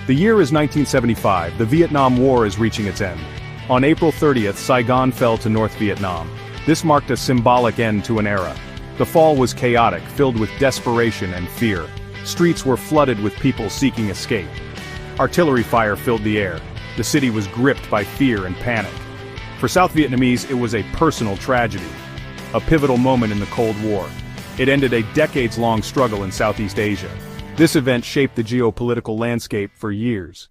The year is 1975, the Vietnam War is reaching its end. On April 30th, Saigon fell to North Vietnam. This marked a symbolic end to an era. The fall was chaotic, filled with desperation and fear. Streets were flooded with people seeking escape. Artillery fire filled the air. The city was gripped by fear and panic. For South Vietnamese, it was a personal tragedy. A pivotal moment in the Cold War. It ended a decades-long struggle in Southeast Asia. This event shaped the geopolitical landscape for years.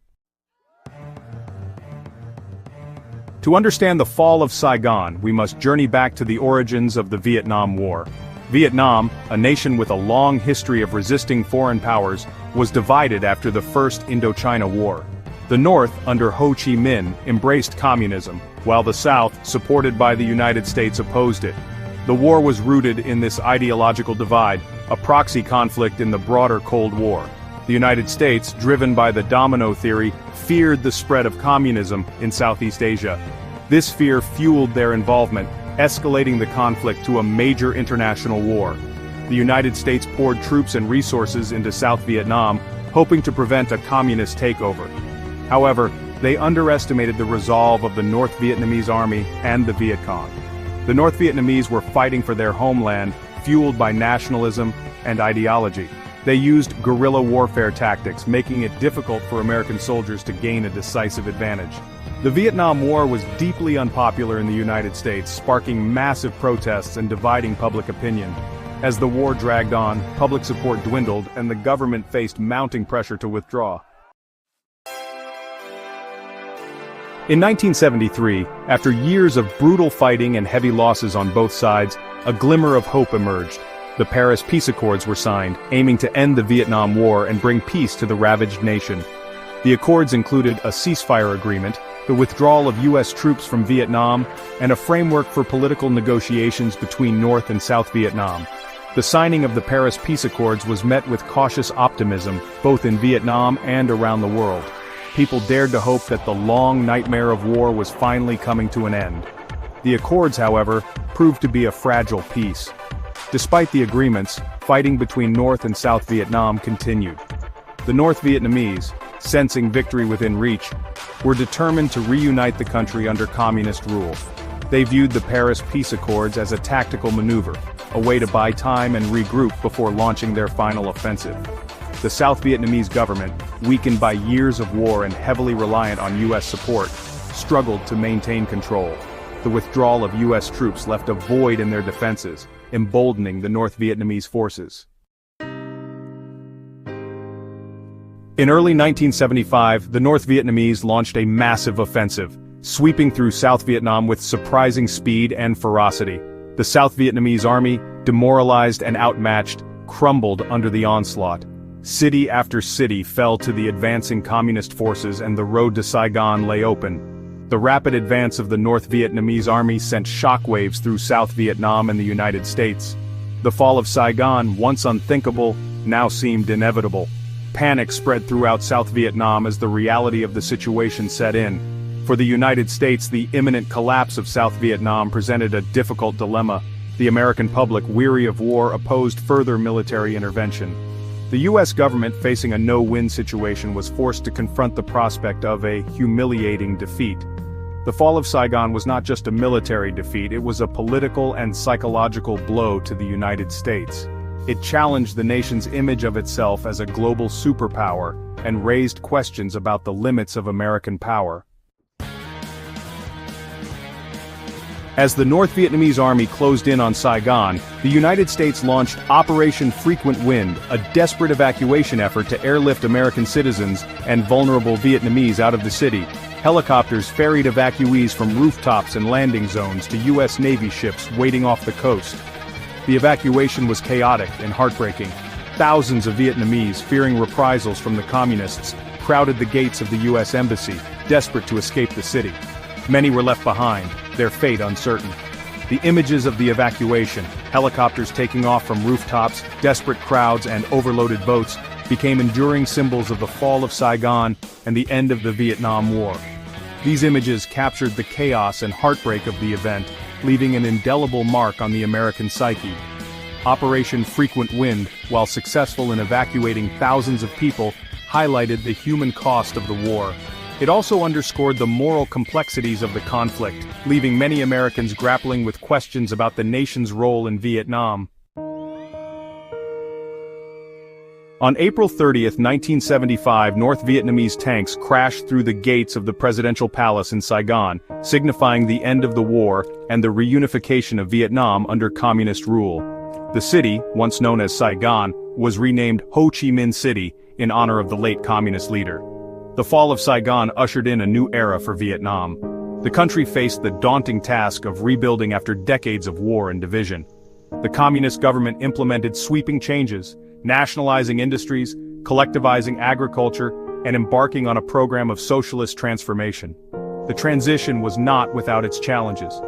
To understand the fall of Saigon, we must journey back to the origins of the Vietnam War. Vietnam, a nation with a long history of resisting foreign powers, was divided after the First Indochina War. The North, under Ho Chi Minh, embraced communism, while the South, supported by the United States, opposed it. The war was rooted in this ideological divide, a proxy conflict in the broader Cold War. The United States, driven by the domino theory, feared the spread of communism in Southeast Asia. This fear fueled their involvement, escalating the conflict to a major international war. The United States poured troops and resources into South Vietnam, hoping to prevent a communist takeover. However, they underestimated the resolve of the North Vietnamese army and the Viet Cong. The North Vietnamese were fighting for their homeland, fueled by nationalism and ideology. They used guerrilla warfare tactics, making it difficult for American soldiers to gain a decisive advantage. The Vietnam War was deeply unpopular in the United States, sparking massive protests and dividing public opinion. As the war dragged on, public support dwindled and the government faced mounting pressure to withdraw. In 1973, after years of brutal fighting and heavy losses on both sides, a glimmer of hope emerged. The Paris Peace Accords were signed, aiming to end the Vietnam War and bring peace to the ravaged nation. The accords included a ceasefire agreement, the withdrawal of U.S. troops from Vietnam, and a framework for political negotiations between North and South Vietnam. The signing of the Paris Peace Accords was met with cautious optimism, both in Vietnam and around the world. People dared to hope that the long nightmare of war was finally coming to an end. The accords, however, proved to be a fragile peace. Despite the agreements, fighting between North and South Vietnam continued. The North Vietnamese, sensing victory within reach, were determined to reunite the country under communist rule. They viewed the Paris Peace Accords as a tactical maneuver, a way to buy time and regroup before launching their final offensive. The South Vietnamese government, weakened by years of war and heavily reliant on U.S. support, struggled to maintain control. The withdrawal of U.S. troops left a void in their defenses, emboldening the North Vietnamese forces. In early 1975, the North Vietnamese launched a massive offensive, sweeping through South Vietnam with surprising speed and ferocity. The South Vietnamese army, demoralized and outmatched, crumbled under the onslaught. City after city fell to the advancing communist forces and the road to Saigon lay open. The rapid advance of the North Vietnamese army sent shockwaves through South Vietnam and the United States. The fall of Saigon, once unthinkable, now seemed inevitable. Panic spread throughout South Vietnam as the reality of the situation set in. For the United States, the imminent collapse of South Vietnam presented a difficult dilemma. The American public, weary of war, opposed further military intervention. The U.S. government, facing a no-win situation, was forced to confront the prospect of a humiliating defeat. The fall of Saigon was not just a military defeat, it was a political and psychological blow to the United States. It challenged the nation's image of itself as a global superpower and raised questions about the limits of American power. As the North Vietnamese army closed in on Saigon, the United States launched Operation Frequent Wind, a desperate evacuation effort to airlift American citizens and vulnerable Vietnamese out of the city. Helicopters ferried evacuees from rooftops and landing zones to U.S. Navy ships waiting off the coast. The evacuation was chaotic and heartbreaking. Thousands of Vietnamese, fearing reprisals from the communists, crowded the gates of the U.S. Embassy, desperate to escape the city. Many were left behind, their fate uncertain. The images of the evacuation, helicopters taking off from rooftops, desperate crowds, and overloaded boats, became enduring symbols of the fall of Saigon and the end of the Vietnam War. These images captured the chaos and heartbreak of the event, leaving an indelible mark on the American psyche. Operation Frequent Wind, while successful in evacuating thousands of people, highlighted the human cost of the war. It also underscored the moral complexities of the conflict, leaving many Americans grappling with questions about the nation's role in Vietnam. On April 30, 1975, North Vietnamese tanks crashed through the gates of the presidential palace in Saigon, signifying the end of the war and the reunification of Vietnam under communist rule. The city, once known as Saigon, was renamed Ho Chi Minh City in honor of the late communist leader. The fall of Saigon ushered in a new era for Vietnam. The country faced the daunting task of rebuilding after decades of war and division. The communist government implemented sweeping changes, nationalizing industries, collectivizing agriculture, and embarking on a program of socialist transformation. The transition was not without its challenges.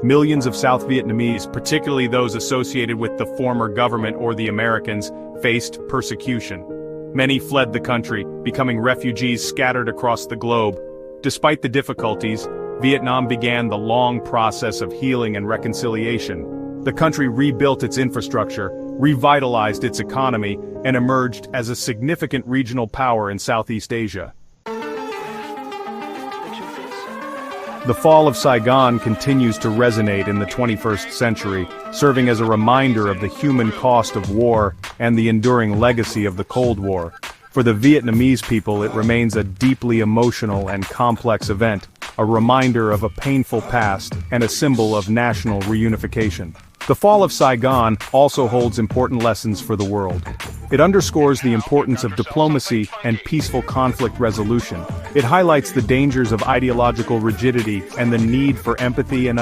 Millions of South Vietnamese, particularly those associated with the former government or the Americans, faced persecution. Many fled the country, becoming refugees scattered across the globe. Despite the difficulties, Vietnam began the long process of healing and reconciliation. The country rebuilt its infrastructure, revitalized its economy, and emerged as a significant regional power in Southeast Asia. The fall of Saigon continues to resonate in the 21st century, serving as a reminder of the human cost of war and the enduring legacy of the Cold War. For the Vietnamese people, it remains a deeply emotional and complex event, a reminder of a painful past and a symbol of national reunification. The fall of Saigon also holds important lessons for the world. It underscores the importance of diplomacy and peaceful conflict resolution. It highlights the dangers of ideological rigidity and the need for empathy and